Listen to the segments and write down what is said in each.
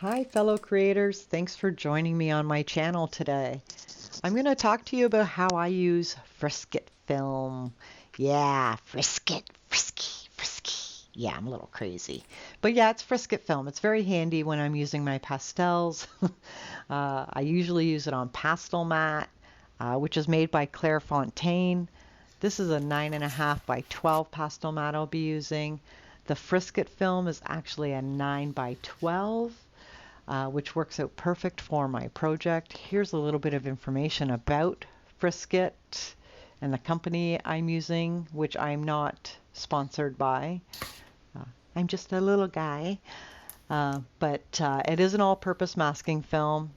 Hi fellow creators, thanks for joining me on my channel today. I'm going to talk to you about how I use Frisket film. Yeah, Frisket, frisky, frisky. Yeah, I'm a little crazy. But yeah, it's Frisket film. It's very handy when I'm using my pastels. I usually use it on Pastelmat, which is made by Clairefontaine. This is a 9.5 by 12 Pastelmat I'll be using. The Frisket film is actually a 9 by 12. Which works out perfect for my project. Here's a little bit of information about Frisket and the company I'm using, which I'm not sponsored by. I'm just a little guy, but it is an all-purpose masking film.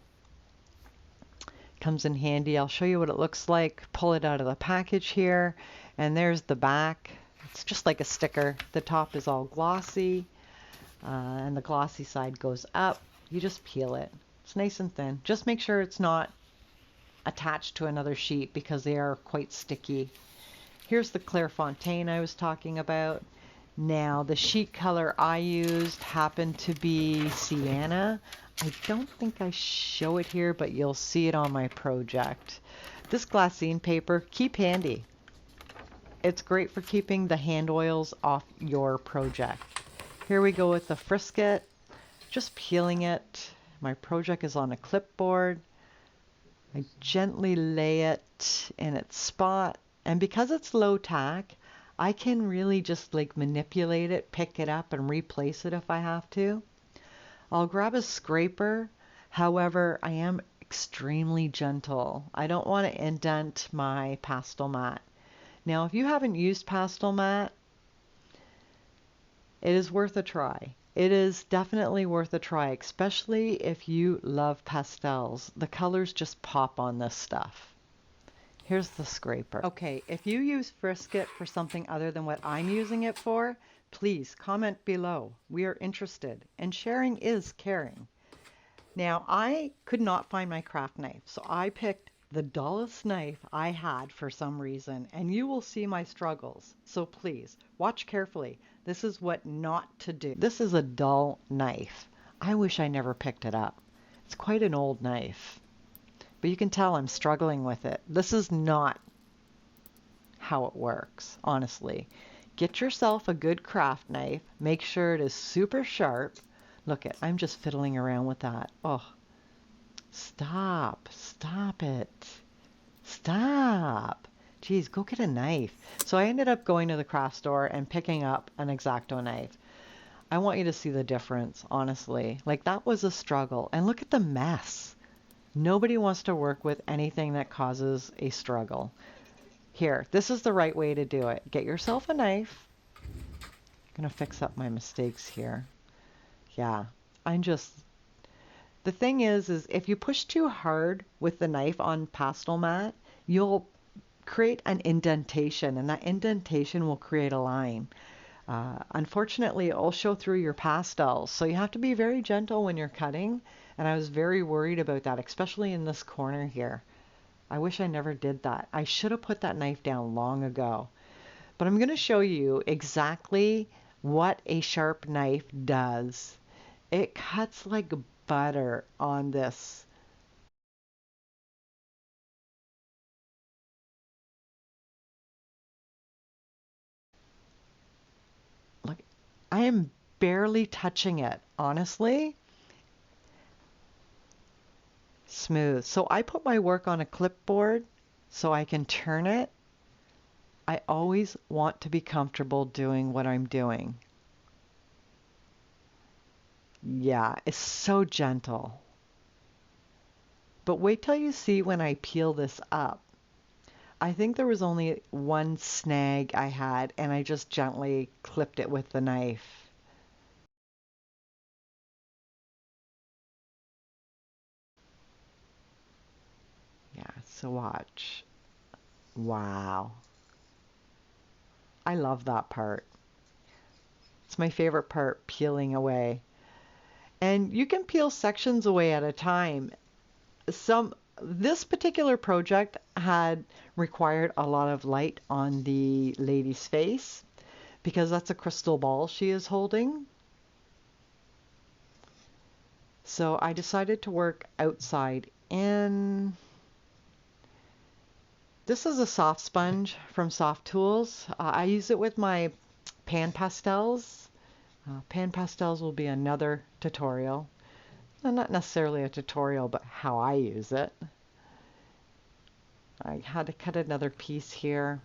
Comes in handy. I'll show you what it looks like. Pull it out of the package here, and there's the back. It's just like a sticker. The top is all glossy, and the glossy side goes up. You just peel it. It's nice and thin. Just make sure it's not attached to another sheet because they are quite sticky. Here's the Clairefontaine I was talking about. Now, the sheet color I used happened to be Sienna. I don't think I show it here, but you'll see it on my project. This glassine paper, keep handy. It's great for keeping the hand oils off your project. Here we go with the Frisket. Just peeling it. My project is on a clipboard. I gently lay it in its spot, and because it's low tack, I can really just like manipulate it, pick it up, and replace it if I have to. I'll grab a scraper. However, I am extremely gentle. I don't want to indent my Pastelmat. Now, if you haven't used Pastelmat, it is worth a try. It is definitely worth a try, especially if you love pastels. The colors just pop on this stuff. Here's the scraper. Okay, if you use Frisket for something other than what I'm using it for, please comment below. We are interested, and sharing is caring. Now, I could not find my craft knife, so I picked the dullest knife I had for some reason, and you will see my struggles. So please, watch carefully. This is what not to do. This is a dull knife. I wish I never picked it up. It's quite an old knife, but you can tell I'm struggling with it. This is not how it works, honestly. Get yourself a good craft knife. Make sure it is super sharp. Look at, I'm just fiddling around with that. Oh, stop, stop it. Stop. Geez, go get a knife. So I ended up going to the craft store and picking up an X-Acto knife. I want you to see the difference, honestly. Like, that was a struggle. And look at the mess. Nobody wants to work with anything that causes a struggle. Here, this is the right way to do it. Get yourself a knife. I'm going to fix up my mistakes here. Yeah, the thing is if you push too hard with the knife on Pastelmat, you'll create an indentation, and that indentation will create a line. Unfortunately, it'll show through your pastels, so you have to be very gentle when you're cutting, and I was very worried about that, especially in this corner here. I wish I never did that. I should have put that knife down long ago. But I'm going to show you exactly what a sharp knife does. It cuts like butter on this. Look, I am barely touching it, honestly. Smooth. So I put my work on a clipboard so I can turn it. I always want to be comfortable doing what I'm doing. Yeah, it's so gentle. But wait till you see when I peel this up. I think there was only one snag I had, and I just gently clipped it with the knife. Yeah, so watch. Wow. I love that part. It's my favorite part, peeling away. And you can peel sections away at a time. This particular project had required a lot of light on the lady's face because that's a crystal ball she is holding. So I decided to work outside in, this is a soft sponge from Soft Tools. I use it with my PanPastels. PanPastels will be another tutorial. Not necessarily a tutorial, but how I use it. I had to cut another piece here.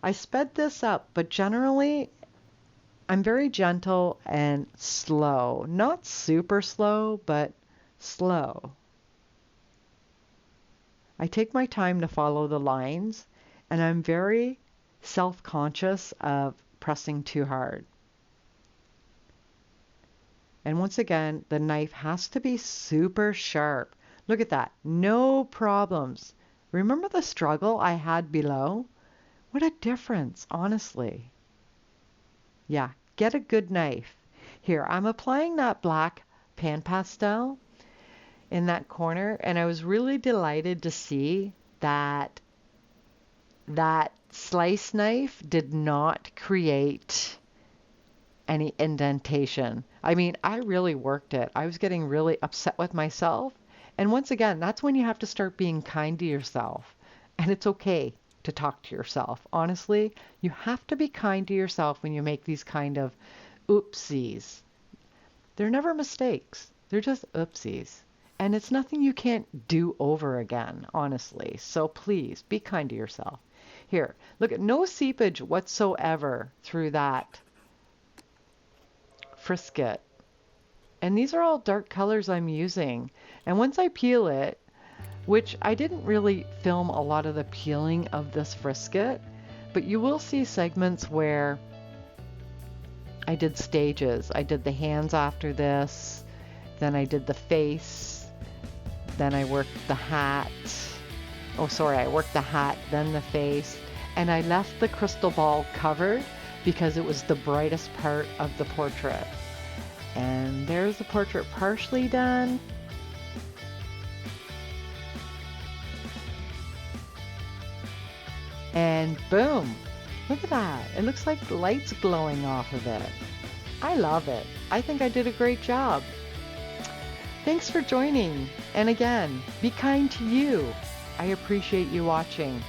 I sped this up, but generally I'm very gentle and slow. Not super slow, but slow. I take my time to follow the lines, and I'm very self-conscious of pressing too hard. And once again, the knife has to be super sharp. Look at that. No problems. Remember the struggle I had below? What a difference, honestly. Yeah, get a good knife. Here, I'm applying that black PanPastel in that corner, and I was really delighted to see that that slice knife did not create any indentation. I mean, I really worked it. I was getting really upset with myself. And once again, that's when you have to start being kind to yourself. And it's okay to talk to yourself. Honestly, you have to be kind to yourself when you make these kind of oopsies. They're never mistakes. They're just oopsies. And it's nothing you can't do over again, honestly. So please be kind to yourself. Here, look at no seepage whatsoever through that Frisket. And these are all dark colors I'm using. And once I peel it, which I didn't really film a lot of the peeling of this Frisket, but you will see segments where I did stages. I did the hands after this, then I did the face, then I worked the hat. Oh, sorry, I worked the hat, then the face, and I left the crystal ball covered because it was the brightest part of the portrait. And there's the portrait partially done. And boom, look at that. It looks like lights glowing off of it. I love it. I think I did a great job. Thanks for joining. And again, be kind to you. I appreciate you watching.